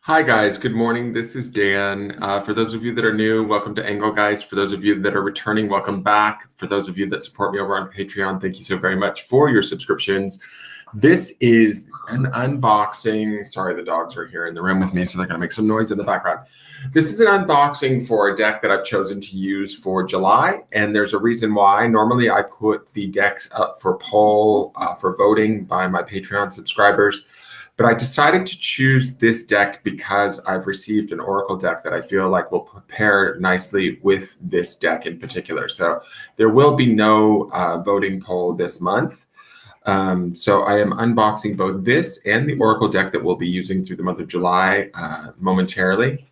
Hi guys, good morning. This is Dan. For those of you that are new, welcome to Angle Guys. For those of you that are returning, welcome back. For those of you that support me over on Patreon, thank you so very much for your subscriptions. This is an unboxing. Sorry, the dogs are here in the room with me, so they're going to make some noise in the background. This is an unboxing for a deck that I've chosen to use for July, and there's a reason why. Normally, I put the decks up for poll for voting by my Patreon subscribers. But I decided to choose this deck because I've received an Oracle deck that I feel like will pair nicely with this deck in particular. So there will be no voting poll this month. So I am unboxing both this and the Oracle deck that we'll be using through the month of July momentarily.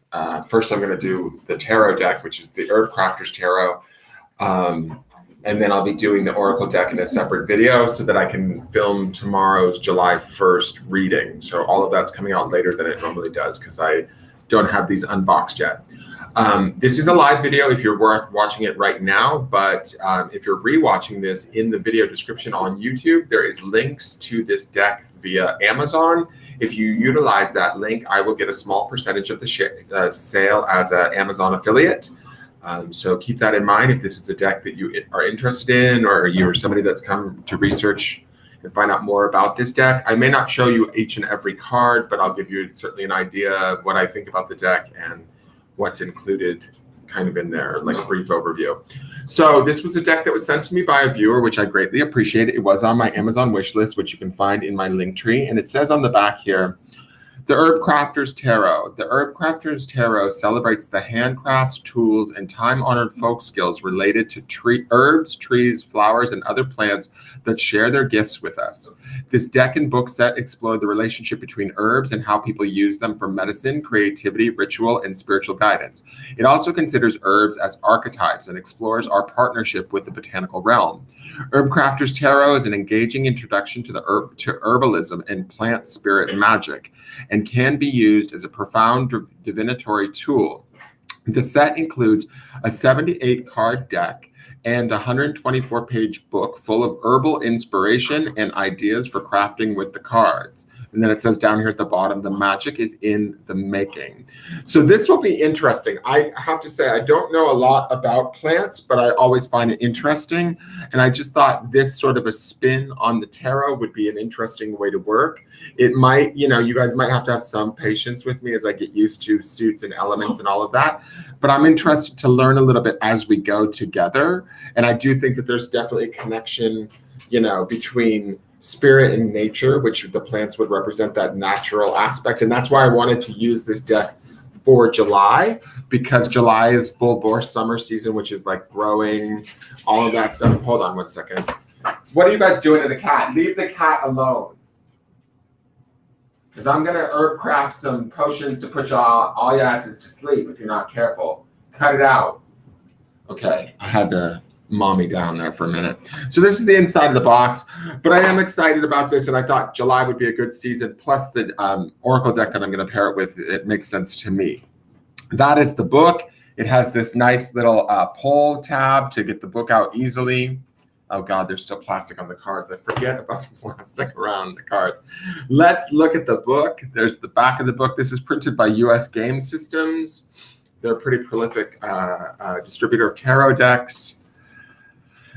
First, I'm going to do the Tarot deck, which is the HERBCRAFTERS Tarot. And then I'll be doing the Oracle deck in a separate video so that I can film tomorrow's July 1st reading. So all of that's coming out later than it normally does because I don't have these unboxed yet. This is a live video if you're watching it right now, but if you're rewatching this, in the video description on YouTube, there is links to this deck via Amazon. If you utilize that link, I will get a small percentage of the sale as an Amazon affiliate. So keep that in mind if this is a deck that you are interested in, or you're somebody that's come to research and find out more about this deck. I may not show you each and every card, but I'll give you certainly an idea of what I think about the deck and what's included kind of in there, like a brief overview. So this was a deck that was sent to me by a viewer, which I greatly appreciate. It was on my Amazon wish list, which you can find in my link tree. And it says on the back here, the HERBCRAFTERS Tarot. The HERBCRAFTERS Tarot celebrates the handcrafts, tools, and time-honored folk skills related to herbs, trees, flowers, and other plants that share their gifts with us. This deck and book set explore the relationship between herbs and how people use them for medicine, creativity, ritual, and spiritual guidance. It also considers herbs as archetypes and explores our partnership with the botanical realm. HERBCRAFTERS Tarot is an engaging introduction to herbalism and plant spirit magic, and can be used as a profound divinatory tool. The set includes a 78-card deck and a 124-page book full of herbal inspiration and ideas for crafting with the cards. And then it says down here at the bottom, the magic is in the making. So this will be interesting. I have to say, I don't know a lot about plants, but I always find it interesting. And I just thought this sort of a spin on the tarot would be an interesting way to work. It might, you guys might have to have some patience with me as I get used to suits and elements and all of that. But I'm interested to learn a little bit as we go together. And I do think that there's definitely a connection, between spirit and nature, which the plants would represent that natural aspect. And that's why I wanted to use this deck for July, because July is full bore summer season, which is like growing, all of that stuff. Hold on one second. What are you guys doing to the cat? Leave the cat alone. Because I'm going to herb craft some potions to put all your asses to sleep if you're not careful. Cut it out. Okay, I had to mommy down there for a minute. So this is the inside of the box, but I am excited about this, and I thought July would be a good season. Plus the Oracle deck that I'm going to pair it with, it makes sense to me. That is the book. It has this nice little pull tab to get the book out easily. Oh God, there's still plastic on the cards. I forget about the plastic around the cards. Let's look at the book. There's the back of the book. This is printed by US Game Systems. They're a pretty prolific distributor of tarot decks.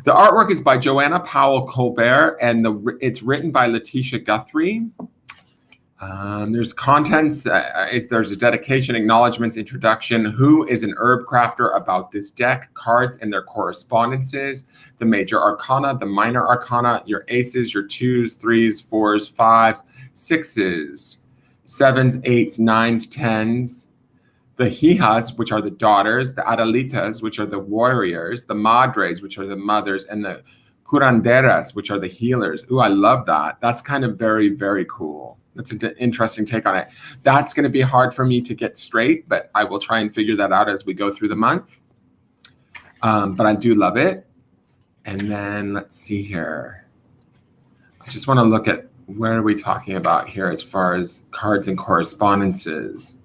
The artwork is by Joanna Powell Colbert, and it's written by Latisha Guthrie. There's contents, there's a dedication, acknowledgements, introduction, who is an herb crafter about this deck, cards and their correspondences, the major arcana, the minor arcana, your aces, your 2s, 3s, 4s, 5s, 6s, 7s, 8s, 9s, 10s, the hijas, which are the daughters, the adalitas, which are the warriors, the madres, which are the mothers, and the curanderas, which are the healers. Ooh, I love that. That's kind of very, very cool. That's an interesting take on it. That's going to be hard for me to get straight, but I will try and figure that out as we go through the month. But I do love it. And then let's see here. I just want to look at where are we talking about here as far as cards and correspondences.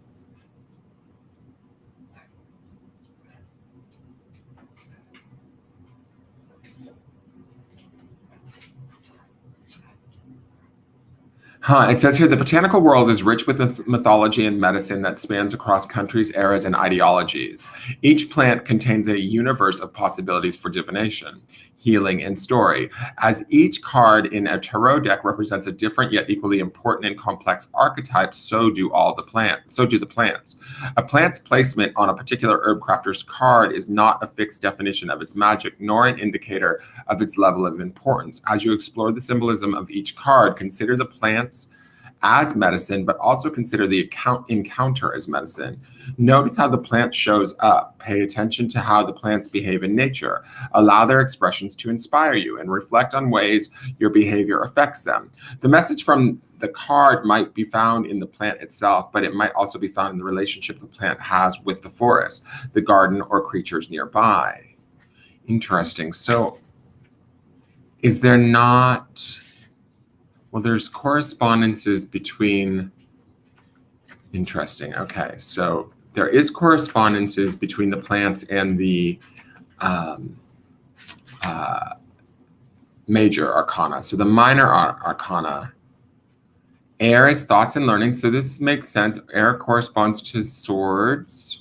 It says here, the botanical world is rich with a mythology and medicine that spans across countries, eras, and ideologies. Each plant contains a universe of possibilities for divination, healing, and story. As each card in a tarot deck represents a different yet equally important and complex archetype, so do the plants. A plant's placement on a particular herb crafter's card is not a fixed definition of its magic, nor an indicator of its level of importance. As you explore the symbolism of each card, consider the plants as medicine, but also consider the encounter as medicine. Notice how the plant shows up. Pay attention to how the plants behave in nature. Allow their expressions to inspire you and reflect on ways your behavior affects them. The message from the card might be found in the plant itself, but it might also be found in the relationship the plant has with the forest, the garden, or creatures nearby. Interesting. So is there not... Well, there's correspondences between, interesting. Okay, so there is correspondences between the plants and the major arcana. So the minor arcana, air is thoughts and learning. So this makes sense. Air corresponds to swords.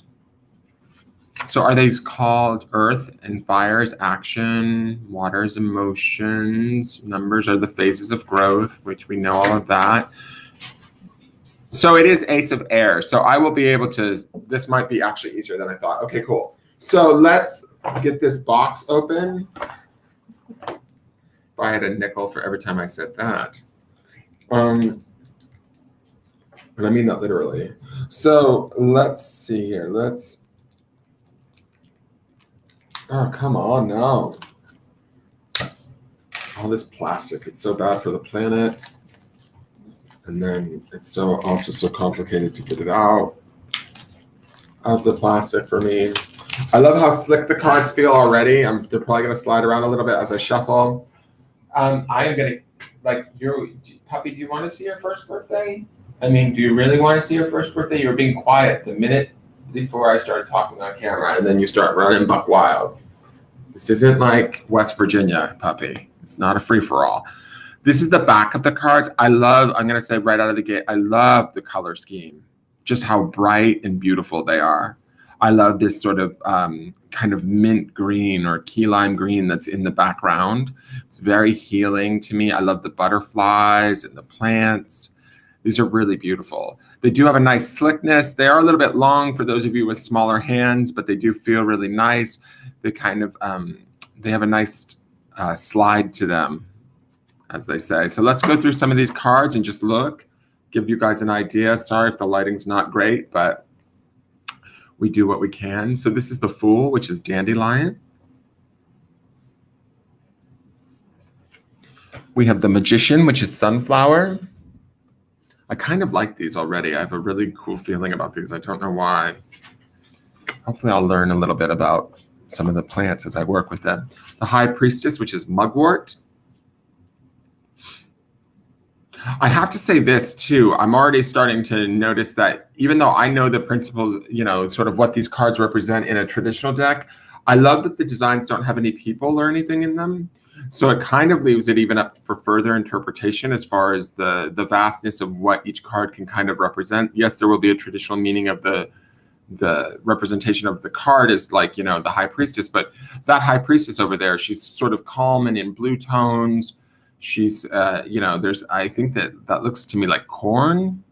So are these called earth and fire is action, water is emotions, numbers are the phases of growth, which we know all of that. So it is ace of air. So I will be able to, this might be actually easier than I thought. Okay, cool. So let's get this box open. If I had a nickel for every time I said that. And I mean that literally. So let's see here. Oh, come on now. All this plastic, it's so bad for the planet. And then it's also so complicated to get it out of the plastic for me. I love how slick the cards feel already. They're probably gonna slide around a little bit as I shuffle. I am gonna, puppy, do you wanna see your first birthday? I mean, do you really wanna see your first birthday? You were being quiet the minute before I started talking on camera, and then you start running buck wild. This isn't like West Virginia, puppy. It's not a free-for-all. This is the back of the cards. I'm going to say right out of the gate, I love the color scheme, just how bright and beautiful they are. I love this sort of kind of mint green or key lime green that's in the background. It's very healing to me. I love the butterflies and the plants. These are really beautiful. They do have a nice slickness. They are a little bit long for those of you with smaller hands, but they do feel really nice. They kind of, they have a nice slide to them, as they say. So let's go through some of these cards and just look, give you guys an idea. Sorry if the lighting's not great, but we do what we can. So this is the Fool, which is dandelion. We have the Magician, which is sunflower. I kind of like these already. I have a really cool feeling about these. I don't know why. Hopefully I'll learn a little bit about some of the plants as I work with them. The High Priestess, which is mugwort. I have to say this too. I'm already starting to notice that even though I know the principles, sort of what these cards represent in a traditional deck, I love that the designs don't have any people or anything in them. So it kind of leaves it even up for further interpretation as far as the vastness of what each card can kind of represent. Yes, there will be a traditional meaning of the representation of the card is like, the High Priestess, but that High Priestess over there, she's sort of calm and in blue tones. She's, I think that looks to me like corn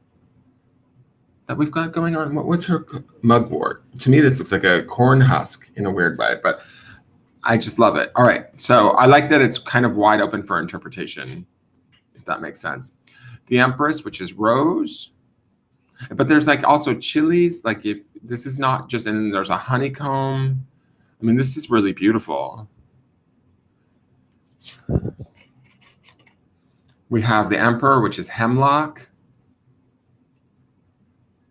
that we've got going on. What's her mugwort? To me, this looks like a corn husk in a weird way, but I just love it. All right, so I like that it's kind of wide open for interpretation, if that makes sense. The Empress, which is rose, but there's like also chilies, like if this is not just, and then there's a honeycomb. I mean, this is really beautiful. We have the Emperor, which is hemlock.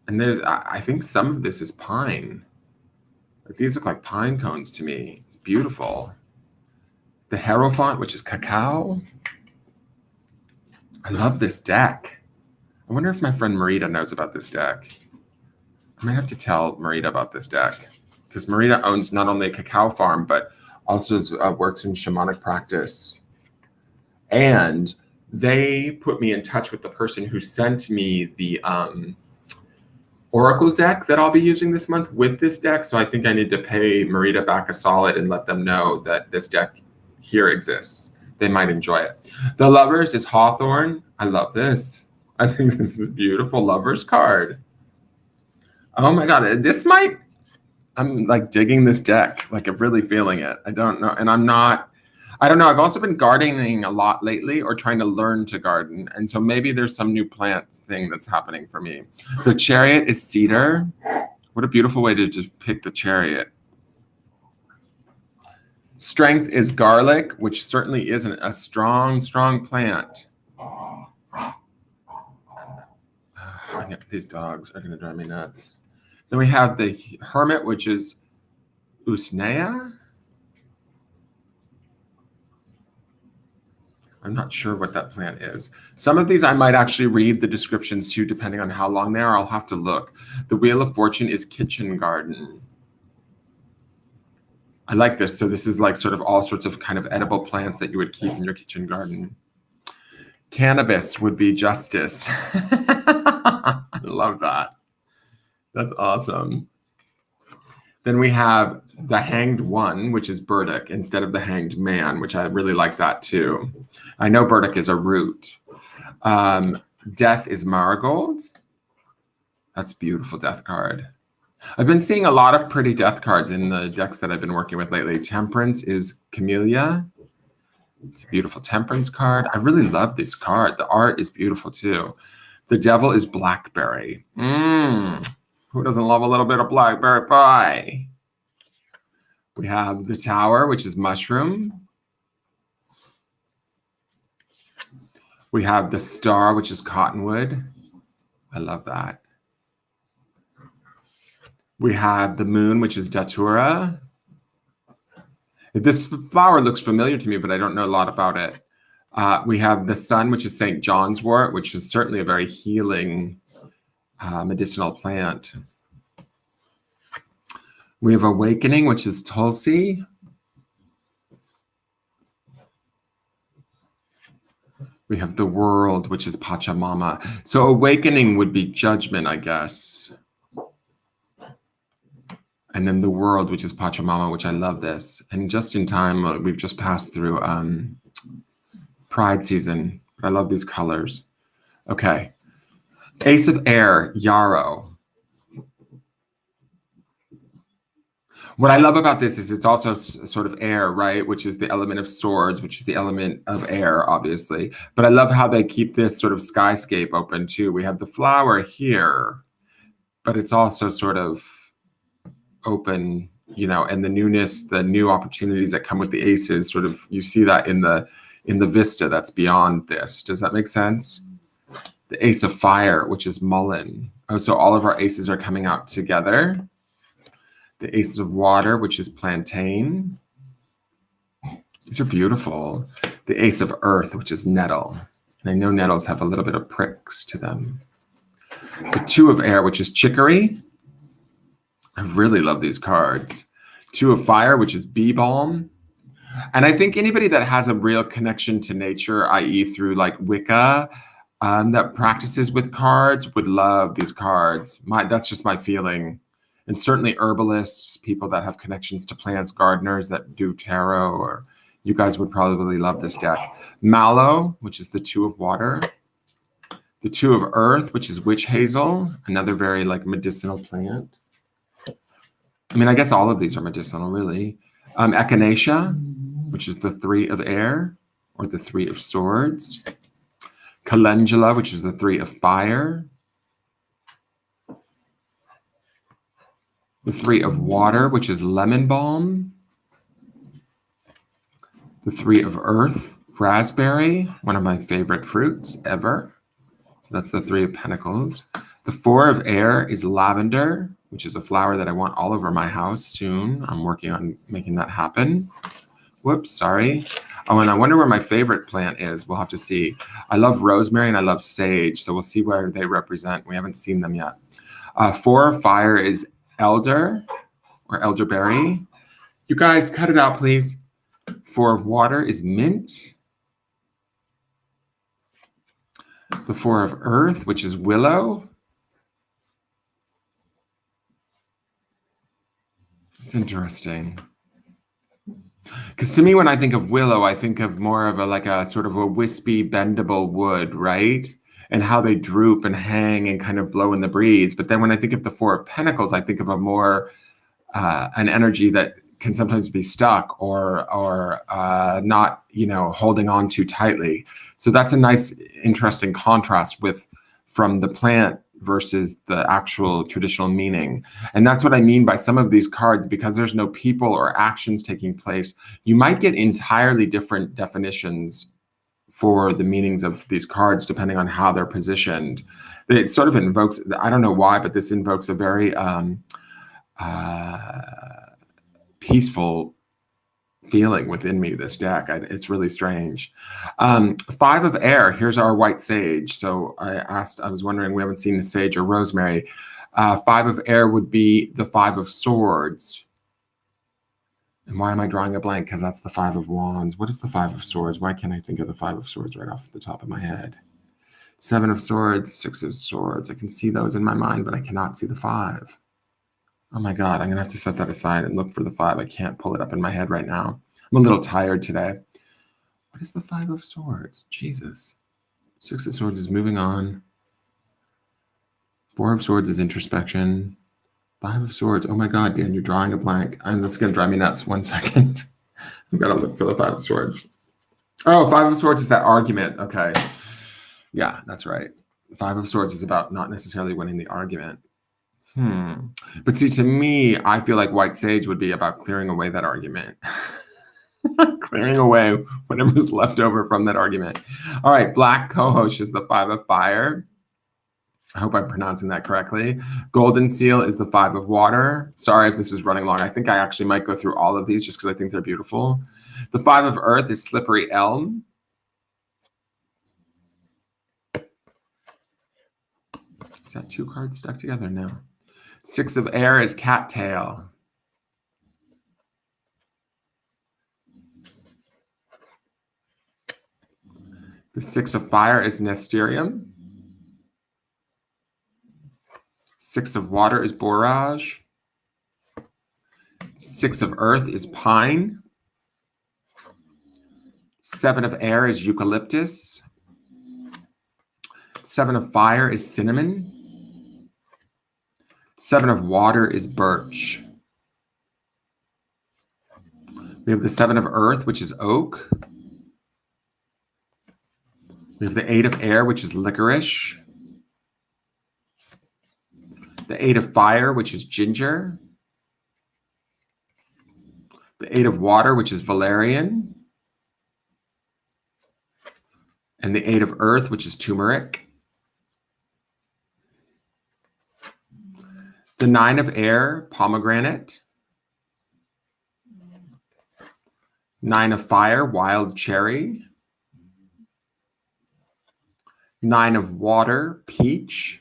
And there's, I think some of this is pine. Like these look like pine cones to me. It's beautiful. The Hierophant, which is cacao. I love this deck. I wonder if my friend Marita knows about this deck. I might have to tell Marita about this deck because Marita owns not only a cacao farm, but also works in shamanic practice. And they put me in touch with the person who sent me the Oracle deck that I'll be using this month with this deck. So I think I need to pay Marita back a solid and let them know that this deck here exists. They might enjoy it. The Lovers is Hawthorne. I love this. I think this is a beautiful Lovers card. Oh my God, I'm like digging this deck. Like I'm really feeling it. I don't know. And I don't know. I've also been gardening a lot lately or trying to learn to garden. And so maybe there's some new plant thing that's happening for me. The Chariot is cedar. What a beautiful way to just pick the Chariot. Strength is garlic, which certainly isn't a strong, strong plant. These dogs are going to drive me nuts. Then we have the Hermit, which is Usnea. I'm not sure what that plant is. Some of these I might actually read the descriptions too, depending on how long they are. I'll have to look. The Wheel of Fortune is kitchen garden. I like this. So this is like sort of all sorts of kind of edible plants that you would keep in your kitchen garden. Cannabis would be justice. I love that. That's awesome. Then we have the Hanged One, which is burdock, instead of the Hanged Man, which I really like that too. I know burdock is a root. Death is marigold. That's a beautiful death card. I've been seeing a lot of pretty death cards in the decks that I've been working with lately. Temperance is camellia. It's a beautiful temperance card. I really love this card. The art is beautiful too. The Devil is blackberry. Who doesn't love a little bit of blackberry pie? We have the Tower, which is mushroom. We have the Star, which is cottonwood. I love that. We have the Moon, which is datura. This flower looks familiar to me, but I don't know a lot about it. We have the Sun, which is St. John's wort, which is certainly a very healing medicinal plant. We have Awakening, which is Tulsi. We have the World, which is Pachamama. So Awakening would be judgment, I guess. And then the World, which is Pachamama, which I love this. And just in time, we've just passed through Pride season. I love these colors. Okay. Ace of Air, Yarrow. What I love about this is it's also sort of air, right? Which is the element of swords, which is the element of air, obviously. But I love how they keep this sort of skyscape open too. We have the flower here, but it's also sort of open, you know, and the newness, the new opportunities that come with the aces, sort of, you see that in the vista that's beyond this. Does that make sense? The Ace of Fire, which is mullein. Oh, so all of our aces are coming out together. The Ace of Water, which is plantain. These are beautiful. The Ace of Earth, which is nettle. And I know nettles have a little bit of pricks to them. The Two of Air, which is chicory. I really love these cards. Two of Fire, which is bee balm. And I think anybody that has a real connection to nature, i.e. through like Wicca, that practices with cards would love these cards. That's just my feeling. And certainly herbalists, people that have connections to plants, gardeners that do tarot, or you guys would probably love this deck. Mallow, which is the Two of Water. The Two of Earth, which is witch hazel, another very like medicinal plant. I mean, I guess all of these are medicinal, really. Echinacea, which is the Three of Air, or the Three of Swords. Calendula, which is the Three of Fire. The Three of Water, which is lemon balm. The Three of Earth, raspberry, one of my favorite fruits ever. So that's the Three of Pentacles. The Four of Air is lavender, which is a flower that I want all over my house soon. I'm working on making that happen. Whoops, sorry. Oh, and I wonder where my favorite plant is. We'll have to see. I love rosemary and I love sage, so we'll see where they represent. We haven't seen them yet. Four of Fire is elder or elderberry. You guys, cut it out, please. Four of Water is mint. The Four of Earth, which is willow. It's interesting. Because to me, when I think of willow, I think of more of like a sort of a wispy, bendable wood, right? And how they droop and hang and kind of blow in the breeze. But then when I think of the Four of Pentacles, I think of a more an energy that can sometimes be stuck or not, holding on too tightly. So that's a nice, interesting contrast from the plant versus the actual traditional meaning. And that's what I mean by some of these cards, because there's no people or actions taking place, you might get entirely different definitions for the meanings of these cards depending on how they're positioned. It sort of invokes, I don't know why, but this invokes a very peaceful feeling within me, this deck. It's really strange. Five of Air, here's our white sage. So I was wondering, we haven't seen the sage or rosemary. Five of Air would be the Five of Swords. And why am I drawing a blank? Because that's the Five of Wands. What is the Five of Swords? Why can't I think of the Five of Swords right off the top of my head? Seven of Swords, Six of Swords. I can see those in my mind, but I cannot see the five. Oh my God, I'm gonna have to set that aside and look for the five. I can't pull it up in my head right now. I'm a little tired today. What is the Five of Swords? Jesus. Six of Swords is moving on. Four of Swords is introspection. Five of Swords. Oh my God, Dan, you're drawing a blank. And that's gonna drive me nuts. 1 second. I've got to look for the Five of Swords. Oh, Five of Swords is that argument. Okay. Yeah, that's right. Five of Swords is about not necessarily winning the argument. But see, to me, I feel like White Sage would be about clearing away that argument. Clearing away whatever's left over from that argument. All right, Black Cohosh is the Five of Fire. I hope I'm pronouncing that correctly. Golden Seal is the Five of Water. Sorry if this is running long. I think I actually might go through all of these just because I think they're beautiful. The Five of Earth is Slippery Elm. Is that two cards stuck together? No. Six of Air is Cattail. The Six of Fire is Nesterium. Six of Water is Borage. Six of Earth is Pine. Seven of Air is Eucalyptus. Seven of Fire is Cinnamon. Seven of Water is Birch. We have the Seven of Earth, which is Oak. We have the Eight of Air, which is Licorice. The Eight of Fire, which is Ginger. The Eight of Water, which is Valerian. And the Eight of Earth, which is Turmeric. The Nine of Air, Pomegranate. Nine of Fire, Wild Cherry. Nine of Water, Peach.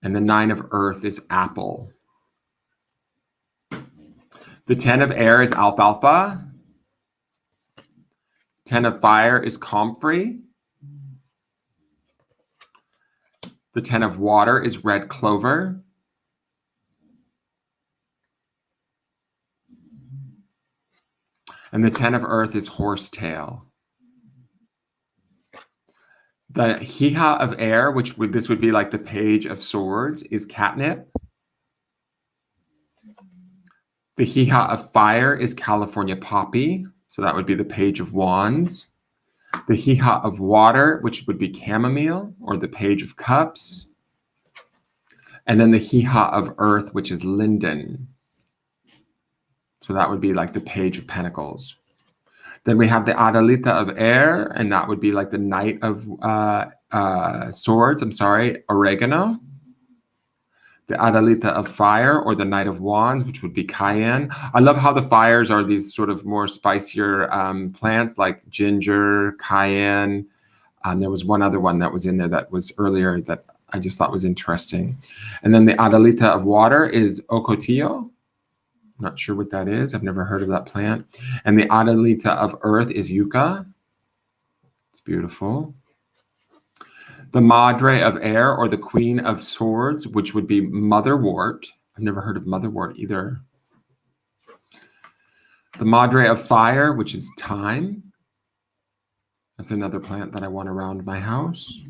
And the Nine of Earth is Apple. The 10 of Air is Alfalfa. 10 of Fire is Comfrey. The 10 of Water is Red Clover. And the 10 of Earth is Horsetail. The Hee-Haw of Air, this would be like the Page of Swords, is Catnip. The Hee-Haw of Fire is California Poppy. So that would be the Page of Wands. The Hee-Haw of Water, which would be Chamomile, or the Page of Cups. And then the Hee-Haw of Earth, which is Linden. So that would be like the Page of Pentacles. Then we have the Adalita of Air, and that would be like the Knight of Swords, Oregano. The Adalita of Fire, or the Knight of Wands, which would be Cayenne. I love how the fires are these sort of more spicier plants like ginger, cayenne. There was one other one that was in there that was earlier that I just thought was interesting. And then the Adalita of Water is Ocotillo. I'm not sure what that is. I've never heard of that plant. And the Adalita of Earth is Yucca. It's beautiful. The Madre of Air, or the Queen of Swords, which would be Motherwort. I've never heard of Motherwort either. The Madre of Fire, which is Time. That's another plant that I want around my house.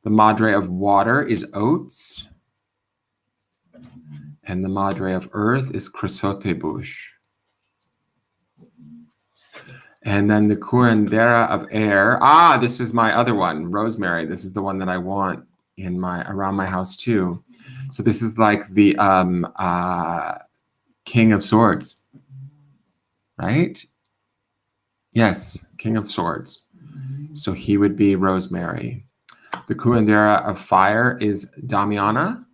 The Madre of Water is Oats. And the Madre of Earth is Chrysote Bush. And then the Curandera of Air. Ah, this is my other one, Rosemary. This is the one that I want in around my house too. So this is like the King of Swords, right? Yes, King of Swords. So he would be Rosemary. The Curandera of Fire is Damiana.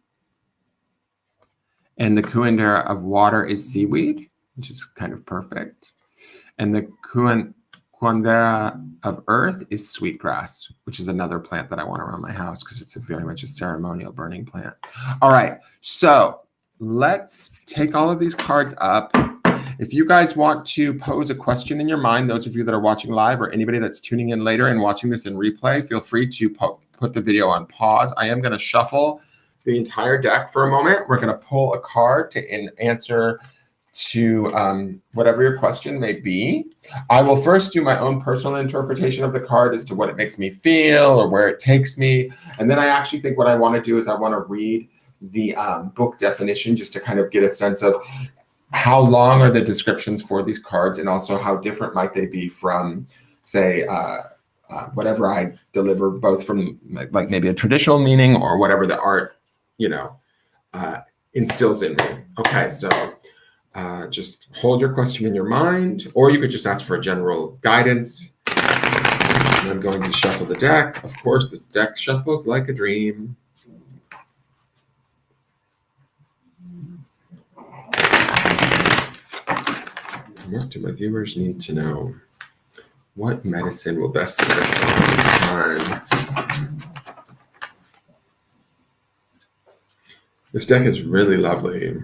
And the Curandera of Water is Seaweed, which is kind of perfect. And the Curandera of Earth is Sweetgrass, which is another plant that I want around my house because it's very much a ceremonial burning plant. All right, so let's take all of these cards up. If you guys want to pose a question in your mind, those of you that are watching live or anybody that's tuning in later and watching this in replay, feel free to put the video on pause. I am going to shuffle the entire deck for a moment. We're going to pull a card to answer to whatever your question may be. I will first do my own personal interpretation of the card as to what it makes me feel or where it takes me. And then I actually think what I want to do is I want to read the book definition just to kind of get a sense of how long are the descriptions for these cards, and also how different might they be from, say, whatever I deliver, both from like maybe a traditional meaning or whatever the art, you know, instills in me. Okay, so just hold your question in your mind, or you could just ask for a general guidance. And I'm going to shuffle the deck. Of course, the deck shuffles like a dream. What do my viewers need to know? What medicine will best serve them this time? This deck is really lovely.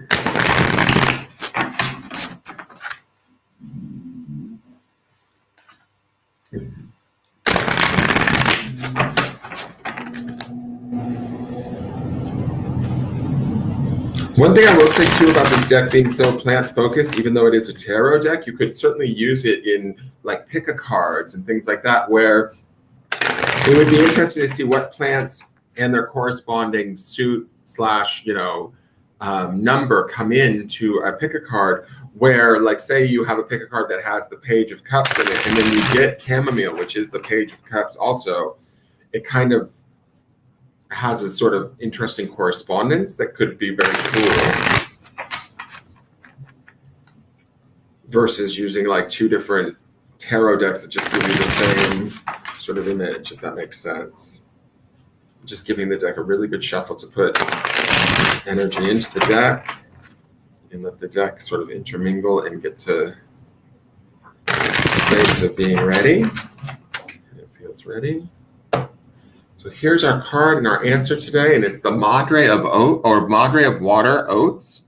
One thing I will say too about this deck being so plant focused, even though it is a tarot deck, you could certainly use it in like pick a cards and things like that, where it would be interesting to see what plants and their corresponding suit / number come into a pick a card, where like say you have a pick a card that has the Page of Cups in it, and then you get chamomile, which is the Page of Cups also. It kind of has a sort of interesting correspondence that could be very cool, versus using like two different tarot decks that just give you the same sort of image, if that makes sense. Just giving the deck a really good shuffle to put energy into the deck and let the deck sort of intermingle and get to the space of being ready. It feels ready. So here's our card and our answer today, and it's the Madre of Water, Oats.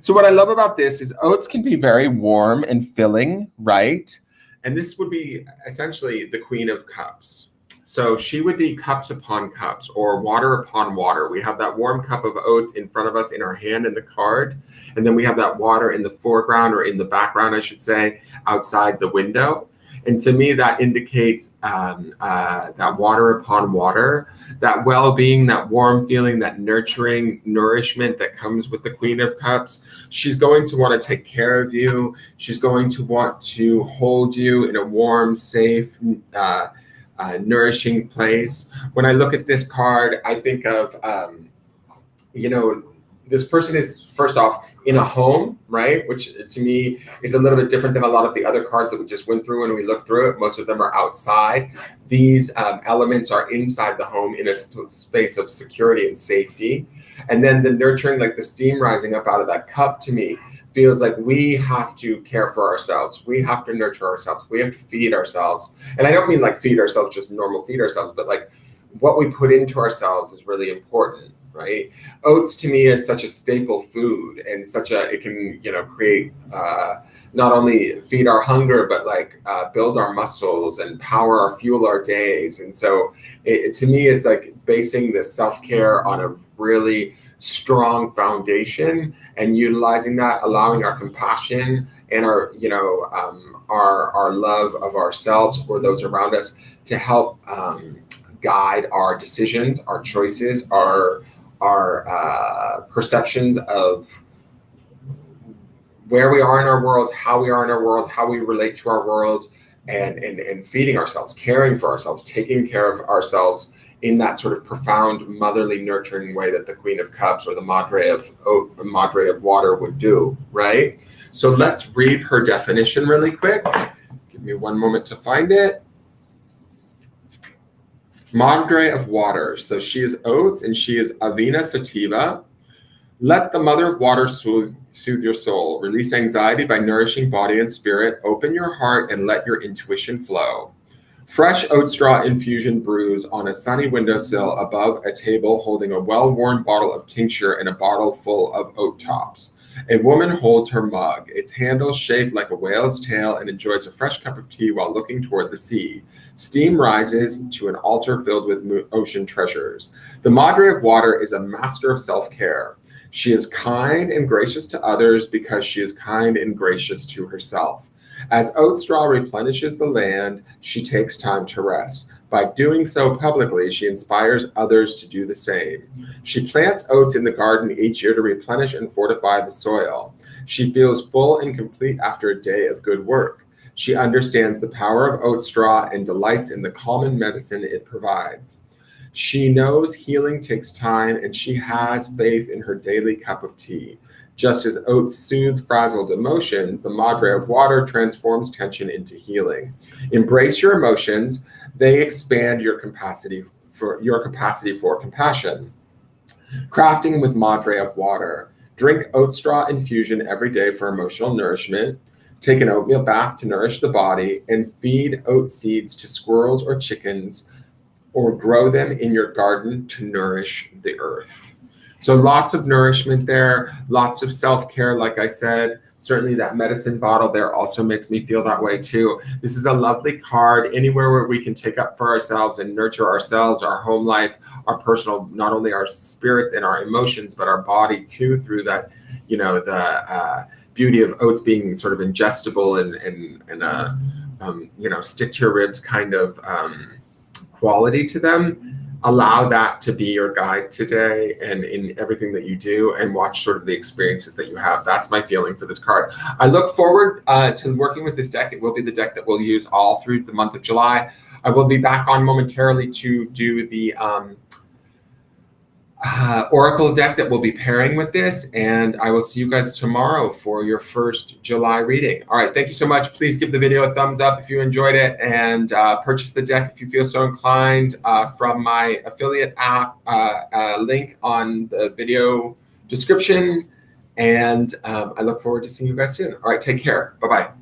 So what I love about this is oats can be very warm and filling, right? And this would be essentially the Queen of Cups. So she would be cups upon cups, or water upon water. We have that warm cup of oats in front of us in our hand in the card, and then we have that water in the foreground, or in the background, I should say, outside the window. And to me, that indicates that water upon water, that well-being, that warm feeling, that nurturing nourishment that comes with the Queen of Cups. She's going to want to take care of you. She's going to want to hold you in a warm, safe, nourishing place. When I look at this card, I think of, this person is, first off, in a home, right? Which to me is a little bit different than a lot of the other cards that we just went through when we looked through it. Most of them are outside. These elements are inside the home in a space of security and safety. And then the nurturing, like the steam rising up out of that cup, to me feels like we have to care for ourselves. We have to nurture ourselves. We have to feed ourselves. And I don't mean like feed ourselves, just normal feed ourselves, but like what we put into ourselves is really important, right? Oats to me is such a staple food, and it can, create, not only feed our hunger, but like build our muscles and fuel our days. And so to me, it's like basing the self-care on a really strong foundation and utilizing that, allowing our compassion and our love of ourselves or those around us to help guide our decisions, our choices, our perceptions of where we are in our world, how we are in our world, how we relate to our world, and feeding ourselves, caring for ourselves, taking care of ourselves in that sort of profound, motherly, nurturing way that the Queen of Cups or the Madre of Water would do, right? So let's read her definition really quick. Give me one moment to find it. Madre of Water. So she is oats and she is Avena Sativa. Let the Mother of Water soothe your soul. Release anxiety by nourishing body and spirit. Open your heart and let your intuition flow. Fresh oat straw infusion brews on a sunny windowsill above a table holding a well-worn bottle of tincture and a bottle full of oat tops. A woman holds her mug, its handle shaped like a whale's tail, and enjoys a fresh cup of tea while looking toward the sea. Steam rises to an altar filled with ocean treasures. The Madre of Water is a master of self-care. She is kind and gracious to others because she is kind and gracious to herself. As oat straw replenishes the land, she takes time to rest. By doing so publicly, she inspires others to do the same. She plants oats in the garden each year to replenish and fortify the soil. She feels full and complete after a day of good work. She understands the power of oat straw and delights in the calming medicine it provides. She knows healing takes time, and she has faith in her daily cup of tea. Just as oats soothe frazzled emotions, the Madre of Water transforms tension into healing. Embrace your emotions. They expand your capacity for compassion. Crafting with Madre of Water. Drink oat straw infusion every day for emotional nourishment. Take an oatmeal bath to nourish the body, and feed oat seeds to squirrels or chickens, or grow them in your garden to nourish the earth. So lots of nourishment there, lots of self-care, like I said. Certainly that medicine bottle there also makes me feel that way too. This is a lovely card, anywhere where we can take up for ourselves and nurture ourselves, our home life, our personal, not only our spirits and our emotions, but our body too, through that, the beauty of oats being sort of ingestible and stick to your ribs kind of quality to them. Allow that to be your guide today and in everything that you do, and watch sort of the experiences that you have. That's my feeling for this card. I look forward to working with this deck. It will be the deck that we'll use all through the month of July. I will be back on momentarily to do the Oracle deck that will be pairing with this, and I will see you guys tomorrow for your first July reading. All right, thank you so much. Please give the video a thumbs up if you enjoyed it, and purchase the deck if you feel so inclined from my affiliate app link on the video description, and I look forward to seeing you guys soon. All right, take care. Bye-bye.